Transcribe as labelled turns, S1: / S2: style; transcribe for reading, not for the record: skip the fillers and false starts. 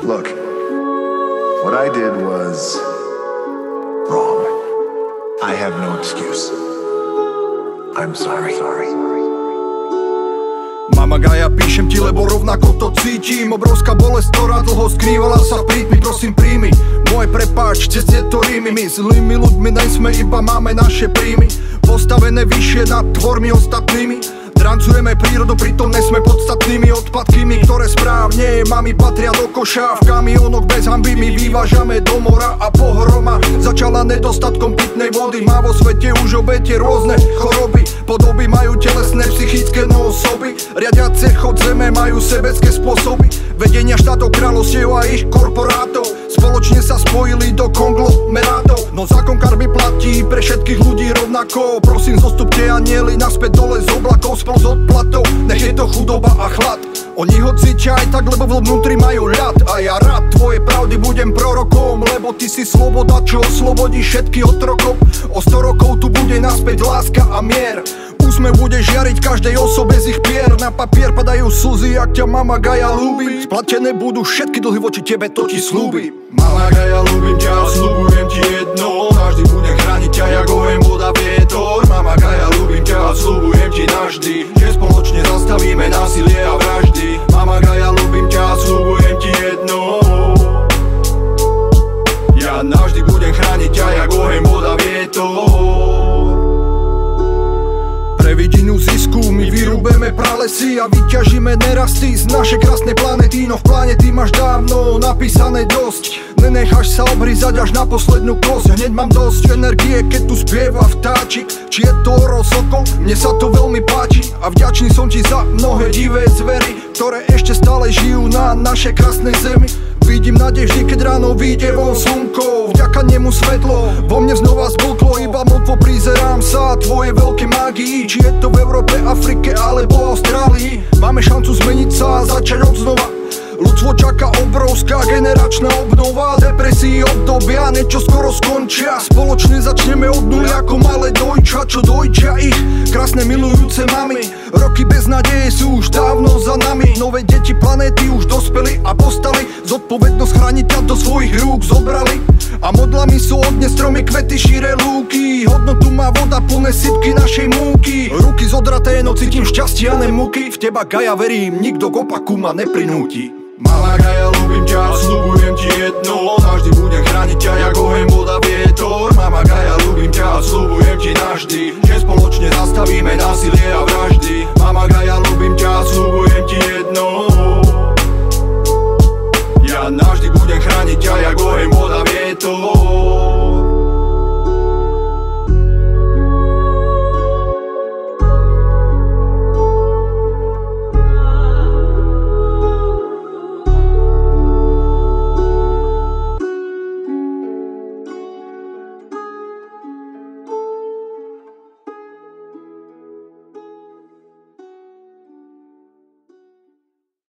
S1: Look, what I did was wrong. I have no excuse. I'm sorry.
S2: Mama Gaja, píšem ti, lebo rovnako to cítim. Obrovská bolesť, ktorá dlho skrývala sa v rytmi. Prosím, príjmi môj prepáč, cez tieto rímy. My zlými ľuďmi nejsme, iba máme naše príjmy postavené vyššie nad tvormi ostatnými. Drancujeme prírodu, pritom nesme podstatnými odpadkými, ktoré správne mami patria do koša. V kamionoch bez hanby my vyvážame do mora a pohroma začala nedostatkom pitnej vody. Má vo svete už obete rôzne choroby, podoby majú telesné, psychické osoby. Riadiace chod zeme majú sebecké spôsoby, vedenia štátov, kráľovstiev a ich korporátov spoločne sa spojili do konglomerátov. No zákon karmy platí pre všetkých ľudí rovnako. Prosím, zostupte anieli naspäť dole z oblakov spolu s odplatou. Nech je to chudoba a chlad, oni ho cítia aj tak, lebo vnútri majú ľad. A ja rád tvoje pravdy budem prorokom, lebo ty si sloboda, čo oslobodí všetky otrokov. O 100 rokov tu bude naspäť láska a mier. Úsmev bude žiariť každej osobe z ich pier. Na papier padajú slzy, ak ťa Mama Gaja ľúbi. Splatené budú všetky dlhy voči tebe, to ti slúbi. Mama Gaja, ľúbim ťa, sľubujem ti jedno, navždy budem chrániť ťa, jak oheň, voda, vietor. Mama Gaja, ľúbim ťa, sľubujem ti navždy, že spoločne zastavíme násilie a vraždy. Mama Gaja, ľúbim ťa, sľubujem ti jedno, ja navždy budem chrániť ťa, jak oheň, voda, vietor. Pre vidinu zisku my vyrúbeme pralesy a vyťažíme nerasty z našej krásnej planety. No v pláne ty máš dávno napísané dosť, nenecháš sa obhryzať až na poslednú kosť. Hneď mám dosť energie, keď tu spieva vtáčik, či je to orol, sokol, mne sa to veľmi páči. A vďačný som ti za mnohé divé zvery, ktoré ešte stále žijú na našej krásnej zemi. Vidím nádej vždy, keď ráno vyjde von slnko, vďaka nemu svetlo vo mne znova zblklo. Iba motvo prizerám sa tvojej veľkej mágii, či je to v Európe, Afrike alebo Austrálii. Máme šancu zmeniť sa a začať od znova. Ľudstvo čaká obrovská generačná obnova. Depresii obdobia niečo skoro skončia. Spoločne začneme od nuly ako malé dojča, čo dojčia ich krásne milujúce mami. Roky bez nádeje sú už dávno za nami. Nové deti planéty už dospeli a postali. Zodpovednosť chrániť ťa do svojich rúk zobrali. A modlami sú odnes stromy, kvety šíre lúky. Hodnotu má voda, plné sypky našej múky. Ruky zodraté, no cítim šťastie a nemuky. V teba Gaja verím, nikto k opaku ma neprinúti. Mama Gaja, ľúbim ťa, sľubujem ti jedno, navždy budem chrániť ťa, jak oheň, voda, vietor. Mama Gaja, ľúbim ťa, sľubujem ti navždy, že spoločne zastavíme násilie a vraždy. Mama Gaja, ľúbim ťa, sľubujem ti jedno, ja navždy budem chrániť ťa, jak oheň, voda, vietor.